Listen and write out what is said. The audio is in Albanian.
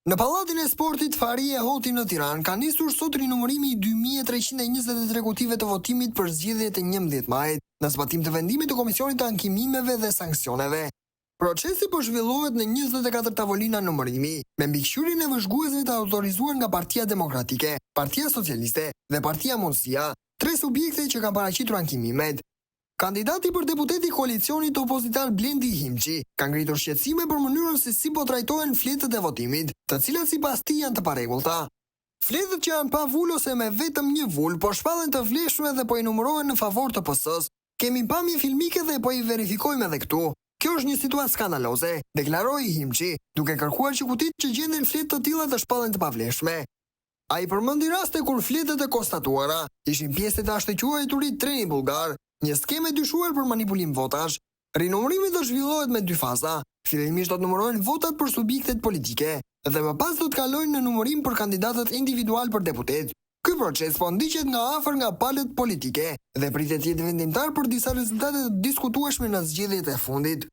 Në Pallatin e Sportit Fari e Hoti në Tiranë ka nisur sot rinumërimi i 2323 kutive të votimit për zgjedhjet e 11 majit, në zbatim të vendimit të Komisionit të Ankimimeve dhe Sanksioneve. Procesi po zhvillohet në 24 tavolina numërimi, me mbikëqyrjen e vëzhguesve të autorizuar nga Partia Demokratike, Partia Socialiste dhe Partia Mundësia, 3 subjekte që kanë paraqitur ankimimet. Kandidati për deputet i koalicionit opozitar Blendi Himçi ka ngritur shqetësime për mënyrën se si po trajtohen fletët e votimit, të cilat sipas tij janë të parregullta. Fletët që janë pa vull ose me vetëm një vull po shpallen të vlefshme dhe po i numërohen në favor të PS-s. Kemi pamje filmike dhe po i verifikojmë edhe këtu. Kjo është një situatë skandaloze, deklaroi Himçi, duke kërkuar që kutit që gjenden fletë të tilla të shpallen të pavlefshme. Ai përmendi raste kur fletët e konstatuara ishin pjesë të ashtëquajturit treni bullgar, një skemë e dyshuar për manipulim votash. Rinumërimi do zhvillohet me 2 faza. Fillimisht do të numërohen votat për subjektet politike dhe më pas do të kalojnë në numërim për kandidatët individual për deputet. Ky proces po ndiqet nga afër nga palët politike dhe pritet të jetë vendimtar për disa rezultate të diskutueshme në zgjedhjet e fundit.